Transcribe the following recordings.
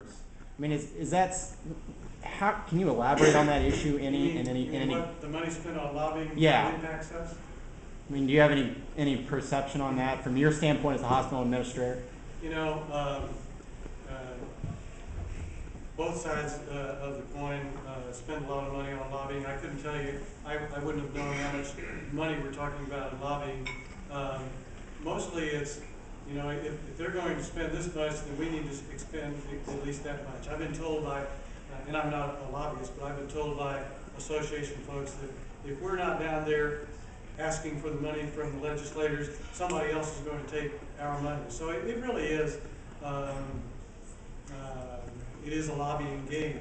I mean, is that, how, can you elaborate on that issue What the money spent on lobbying Yeah. impacts us? I mean, do you have any perception on that from your standpoint as a hospital administrator? You know, both sides of the coin spend a lot of money on lobbying. I couldn't tell you, I wouldn't have known how much money we're talking about in lobbying. Mostly it's, you know, if they're going to spend this much, then we need to expend at least that much. I've been told by, and I'm not a lobbyist, but I've been told by association folks that if we're not down there asking for the money from the legislators, somebody else is going to take our money. So it really is, it is a lobbying game.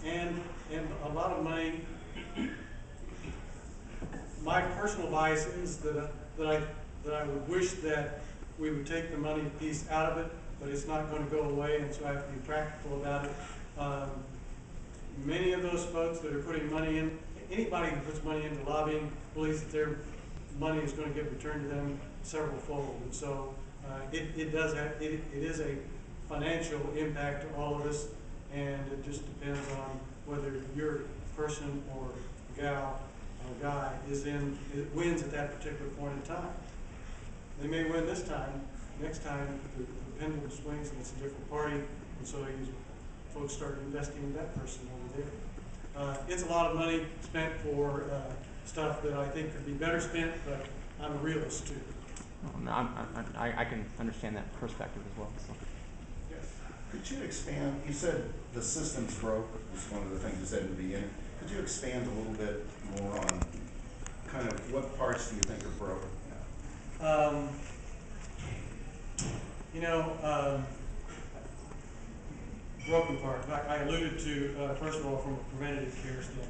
And a lot of money, my personal bias is that I would wish that we would take the money piece out of it, but it's not going to go away, and so I have to be practical about it. Many of those folks that are putting money in, anybody who puts money into lobbying believes that their money is going to get returned to them several fold, and so it does have, it is a financial impact to all of us, and it just depends on whether your person or gal or guy wins at that particular point in time. They may win this time. Next time the pendulum swings and it's a different party, and so folks start investing in that person over there. It's a lot of money spent for stuff that I think could be better spent, but I'm a realist too. I can understand that perspective as well. So. Yes. Could you expand? You said the system's broke was one of the things you said in the beginning. Could you expand a little bit more on kind of what parts do you think are broken? You know, broken part. I alluded to, first of all, from a preventative care standpoint.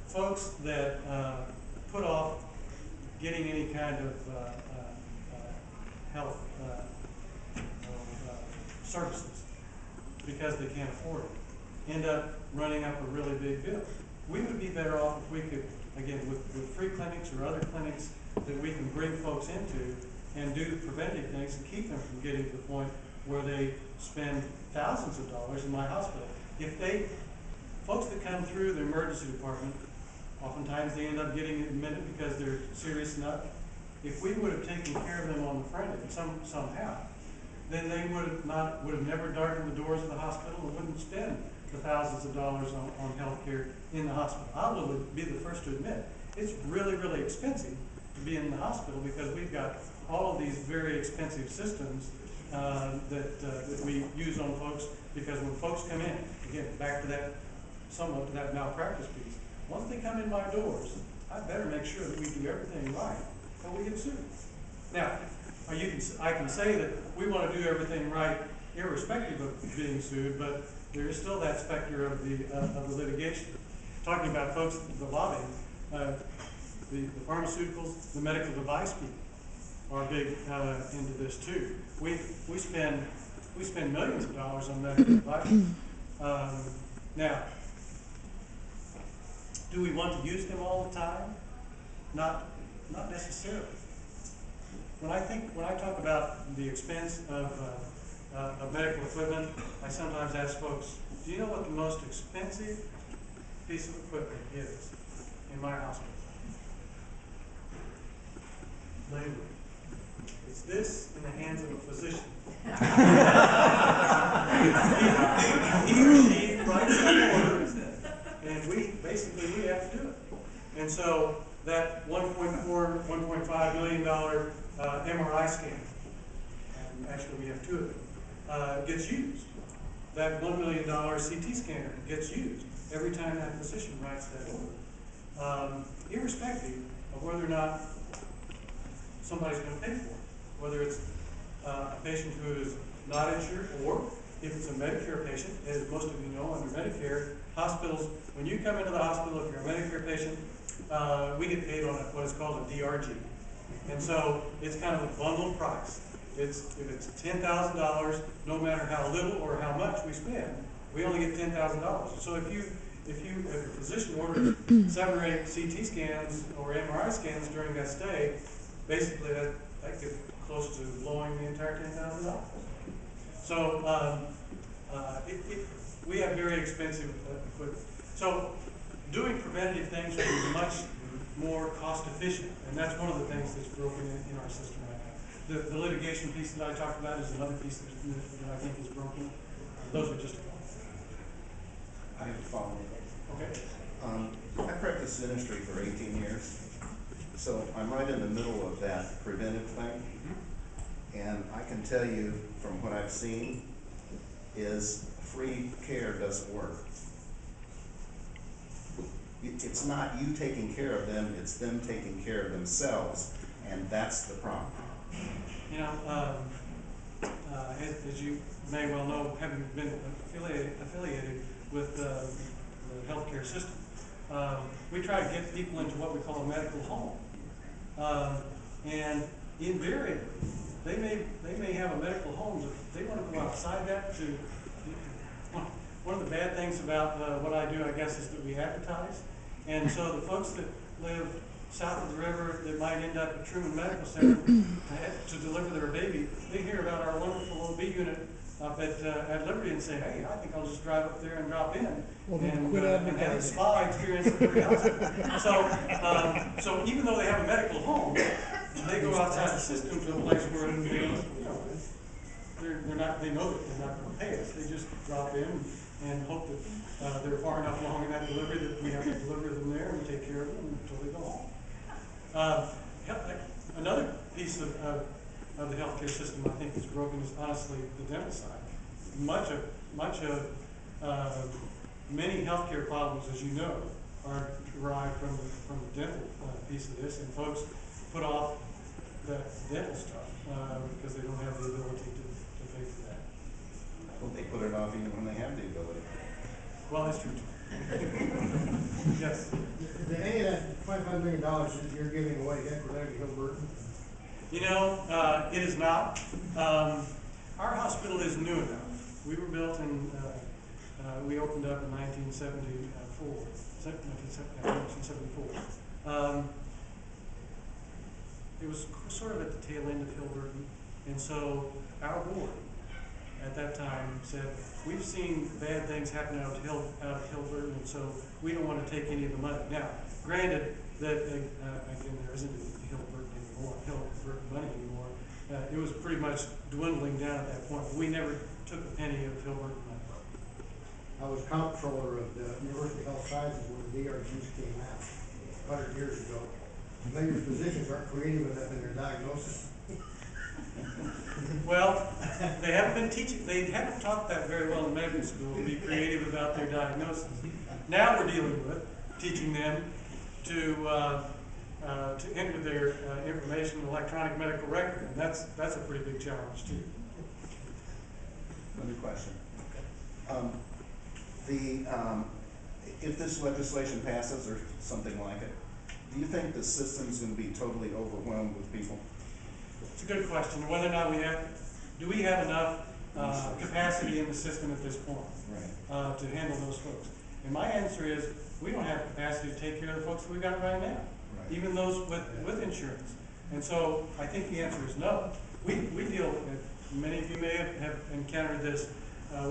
Folks that put off getting any kind of health services because they can't afford it end up running up a really big bill. We would be better off if we could, again, with free clinics or other clinics that we can bring folks into and do the preventative things and keep them from getting to the point where they spend thousands of dollars in my hospital. Folks that come through the emergency department, oftentimes they end up getting admitted because they're serious enough. If we would have taken care of them on the front end somehow, then they would have never darkened the doors of the hospital and wouldn't spend the thousands of dollars on health care in the hospital. I will be the first to admit, it's really, really expensive to be in the hospital because we've got all of these very expensive systems that we use on folks, because when folks come in, again, back to that, somewhat to that malpractice piece, once they come in my doors, I better make sure that we do everything right or we get sued. Now, I can say that we want to do everything right irrespective of being sued, but there is still that specter of the litigation. Talking about folks, the lobbying, the pharmaceuticals, the medical device people are big into this too. We spend millions of dollars on medical devices. Now, do we want to use them all the time? Not necessarily. When I talk about the expense of medical equipment, I sometimes ask folks, do you know what the most expensive piece of equipment is in my hospital? Labor. It's this in the hands of a physician. he or she writes the order, and we have to do it. And so that $1.5 million MRI scan, and actually we have two of them, gets used. That $1 million CT scanner gets used every time that physician writes that order, irrespective of whether or not somebody's going to pay for it. Whether it's a patient who is not insured, or if it's a Medicare patient, as most of you know, under Medicare, hospitals, when you come into the hospital, if you're a Medicare patient, we get paid on what is called a DRG. And so it's kind of a bundled price. If it's $10,000, no matter how little or how much we spend, we only get $10,000. So if a physician orders 7 or 8 CT scans or MRI scans during that stay, basically that gets close to blowing the entire $10,000. So, we have very expensive equipment. So, doing preventative things will be much more cost efficient, and that's one of the things that's broken in our system right now. The litigation piece that I talked about is another piece that I think is broken. Those are just a couple. I have a follow-up. Okay. I practiced dentistry for 18 years, so I'm right in the middle of that preventive thing. And I can tell you from what I've seen is free care doesn't work. It's not you taking care of them, it's them taking care of themselves, and that's the problem. You know, as you may well know, having been affiliated with the healthcare system, we try to get people into what we call a medical home. And invariably, they may have a medical home, but they want to go outside that to. One of the bad things about what I do, I guess, is that we advertise. And so the folks that live south of the river that might end up at Truman Medical Center to deliver their baby, they hear about our wonderful OB unit up at Liberty and say, hey, I think I'll just drive up there and drop in and have a spa experience at Liberty Hospital. So even though they have a medical home, they go outside the system to a place where they know that they're not going to pay us. They just drop in and hope that they're far enough along in that delivery that we have to deliver them there and take care of them until they go home. Another piece of the healthcare system I think is broken is honestly the dental side. Much of many healthcare problems, as you know, are derived from the dental piece of this, and folks put off the dental stuff because they don't have the ability to pay for that. Well, they put it off even when they have the ability. Well, that's true too. Yes. Is any of that $25 million that you're giving away equity to Hilburton? You know, it is not. Our hospital is new enough. We were built in, we opened up in 1974. 1974. It was sort of at the tail end of Hilburton, and so our board at that time said, we've seen bad things happen out of Hilburton, and so we don't want to take any of the money. Now, granted that, again, there isn't any Hilburton money anymore. It was pretty much dwindling down at that point. We never took a penny of Hilburton money. I was comptroller of the University of Health Sciences when the DRGs came out 100 years ago. Maybe your physicians aren't creative enough in their diagnosis. Well, they haven't been teaching, they haven't taught that very well in medical school, to be creative about their diagnosis. Now we're dealing with teaching them to enter their information in the electronic medical record, and that's a pretty big challenge too. Another question. If this legislation passes or something like it, do you think the system's going to be totally overwhelmed with people? It's a good question. Whether or not do we have enough capacity in the system at this point Right. to handle those folks? And my answer is, we don't have capacity to take care of the folks that we got right now, Right. even those with insurance. And so I think the answer is no. We deal with, many of you may have encountered this.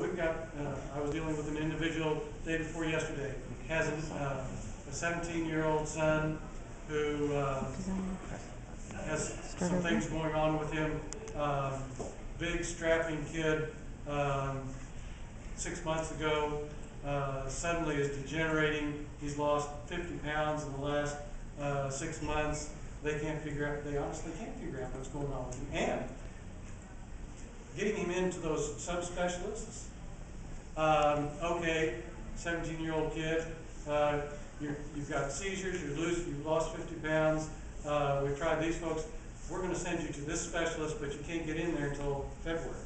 We've got, I was dealing with an individual day before yesterday, has a 17-year-old son who has some things going on with him. Big strapping kid, 6 months ago, suddenly is degenerating. He's lost 50 pounds in the last 6 months. They honestly can't figure out what's going on with him. And getting him into those subspecialists. Okay, 17-year-old kid, you've got seizures, you've lost 50 pounds. We've tried these folks. We're going to send you to this specialist, but you can't get in there until February.